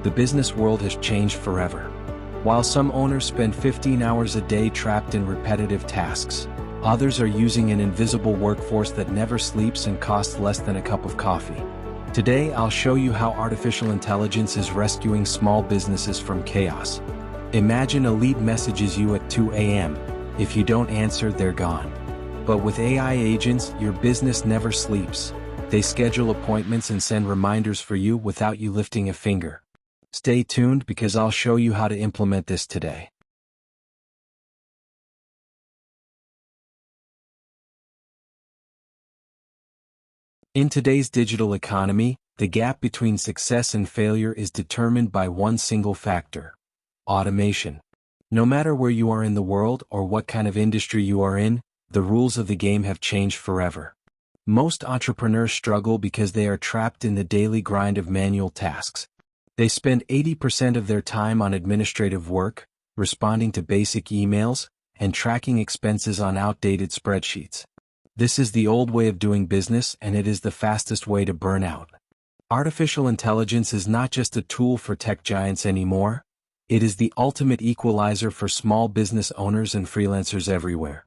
the business world has changed forever. While some owners spend 15 hours a day trapped in repetitive tasks, others are using an invisible workforce that never sleeps and costs less than a cup of coffee. Today, I'll show you how artificial intelligence is rescuing small businesses from chaos. Imagine a lead messages you at 2 a.m. If you don't answer, they're gone. But with AI agents, your business never sleeps. They schedule appointments and send reminders for you without you lifting a finger. Stay tuned because I'll show you how to implement this today. In today's digital economy, the gap between success and failure is determined by one single factor: automation. No matter where you are in the world or what kind of industry you are in, the rules of the game have changed forever. Most entrepreneurs struggle because they are trapped in the daily grind of manual tasks. They spend 80% of their time on administrative work, responding to basic emails, and tracking expenses on outdated spreadsheets. This is the old way of doing business, and it is the fastest way to burn out. Artificial intelligence is not just a tool for tech giants anymore. It is the ultimate equalizer for small business owners and freelancers everywhere.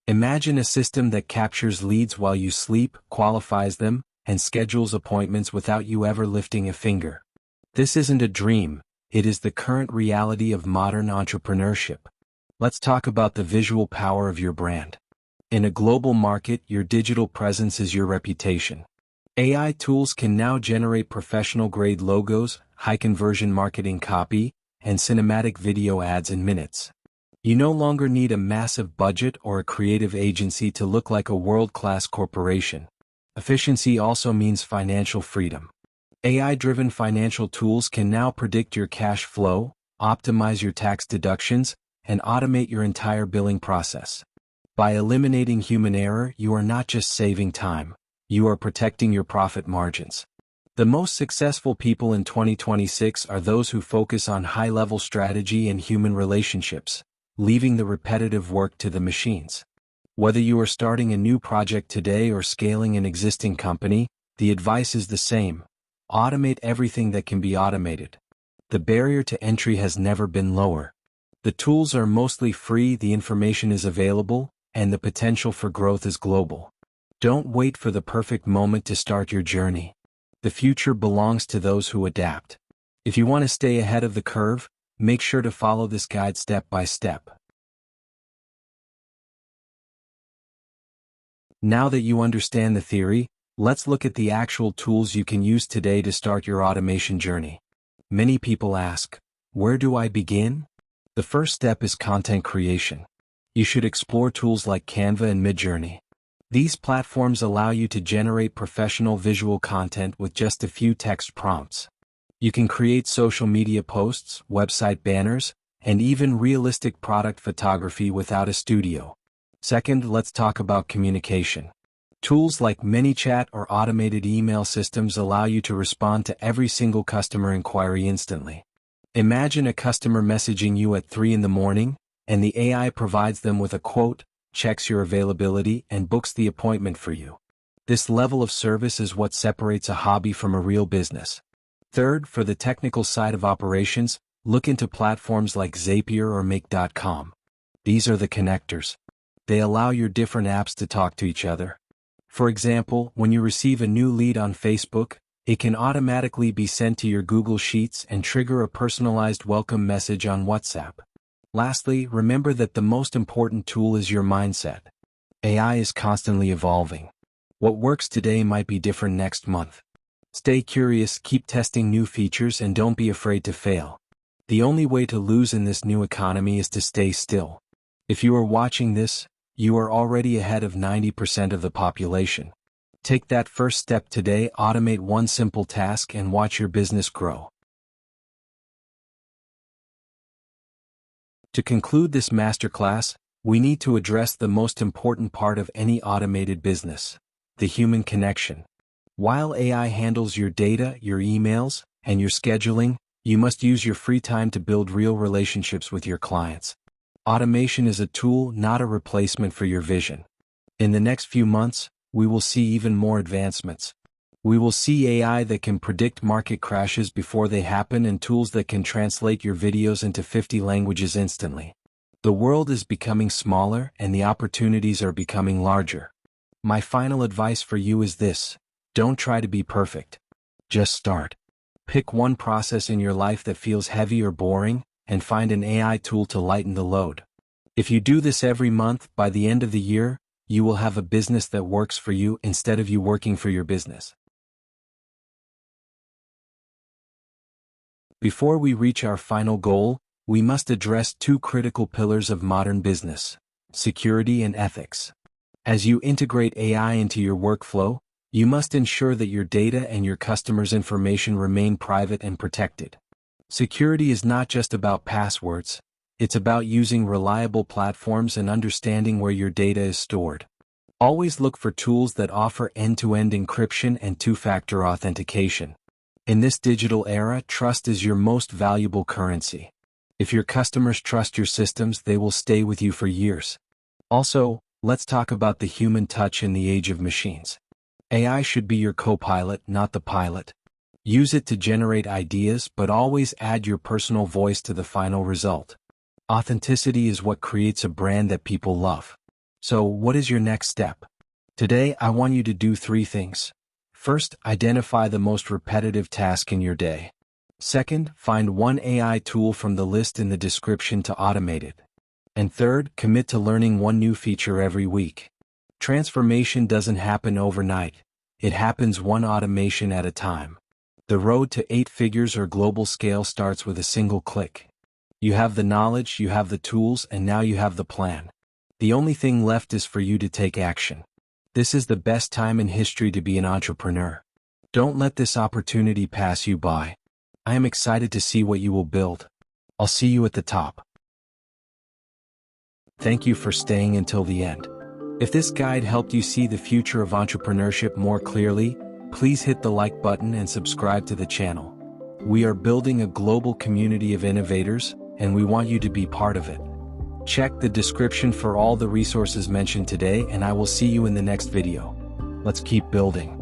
Imagine a system that captures leads while you sleep, qualifies them, and schedules appointments without you ever lifting a finger. This isn't a dream, it is the current reality of modern entrepreneurship. Let's talk about the visual power of your brand. In a global market, your digital presence is your reputation. AI tools can now generate professional-grade logos, high-conversion marketing copy, and cinematic video ads in minutes. You no longer need a massive budget or a creative agency to look like a world-class corporation. Efficiency also means financial freedom. AI-driven financial tools can now predict your cash flow, optimize your tax deductions, and automate your entire billing process. By eliminating human error, you are not just saving time, you are protecting your profit margins. The most successful people in 2026 are those who focus on high-level strategy and human relationships, leaving the repetitive work to the machines. Whether you are starting a new project today or scaling an existing company, the advice is the same: automate everything that can be automated. The barrier to entry has never been lower. The tools are mostly free, the information is available, and the potential for growth is global. Don't wait for the perfect moment to start your journey. The future belongs to those who adapt. If you want to stay ahead of the curve, make sure to follow this guide step by step. Now that you understand the theory, let's look at the actual tools you can use today to start your automation journey. Many people ask, where do I begin? The first step is content creation. You should explore tools like Canva and Midjourney. These platforms allow you to generate professional visual content with just a few text prompts. You can create social media posts, website banners, and even realistic product photography without a studio. Second, let's talk about communication. Tools like ManyChat or automated email systems allow you to respond to every single customer inquiry instantly. Imagine a customer messaging you at 3 in the morning, and the AI provides them with a quote, checks your availability, and books the appointment for you. This level of service is what separates a hobby from a real business. Third, for the technical side of operations, look into platforms like Zapier or Make.com. These are the connectors. They allow your different apps to talk to each other. For example, when you receive a new lead on Facebook, it can automatically be sent to your Google Sheets and trigger a personalized welcome message on WhatsApp. Lastly, remember that the most important tool is your mindset. AI is constantly evolving. What works today might be different next month. Stay curious, keep testing new features, and don't be afraid to fail. The only way to lose in this new economy is to stay still. If you are watching this, you are already ahead of 90% of the population. Take that first step today, automate one simple task, and watch your business grow. To conclude this masterclass, we need to address the most important part of any automated business: the human connection. While AI handles your data, your emails, and your scheduling, you must use your free time to build real relationships with your clients. Automation is a tool, not a replacement for your vision. In the next few months, we will see even more advancements. We will see AI that can predict market crashes before they happen and tools that can translate your videos into 50 languages instantly. The world is becoming smaller and the opportunities are becoming larger. My final advice for you is this: don't try to be perfect. Just start. Pick one process in your life that feels heavy or boring, and find an AI tool to lighten the load. If you do this every month, by the end of the year, you will have a business that works for you instead of you working for your business. Before we reach our final goal, we must address two critical pillars of modern business: security and ethics. As you integrate AI into your workflow, you must ensure that your data and your customers' information remain private and protected. Security is not just about passwords, it's about using reliable platforms and understanding where your data is stored. Always look for tools that offer end-to-end encryption and two-factor authentication. In this digital era, trust is your most valuable currency. If your customers trust your systems, they will stay with you for years. Also, let's talk about the human touch in the age of machines. AI should be your co-pilot, not the pilot. Use it to generate ideas, but always add your personal voice to the final result. Authenticity is what creates a brand that people love. So, what is your next step? Today, I want you to do 3 things. First, identify the most repetitive task in your day. Second, find one AI tool from the list in the description to automate it. And third, commit to learning one new feature every week. Transformation doesn't happen overnight. It happens one automation at a time. The road to 8 figures or global scale starts with a single click. You have the knowledge, you have the tools, and now you have the plan. The only thing left is for you to take action. This is the best time in history to be an entrepreneur. Don't let this opportunity pass you by. I am excited to see what you will build. I'll see you at the top. Thank you for staying until the end. If this guide helped you see the future of entrepreneurship more clearly, please hit the like button and subscribe to the channel. We are building a global community of innovators, and we want you to be part of it. Check the description for all the resources mentioned today, and I will see you in the next video. Let's keep building.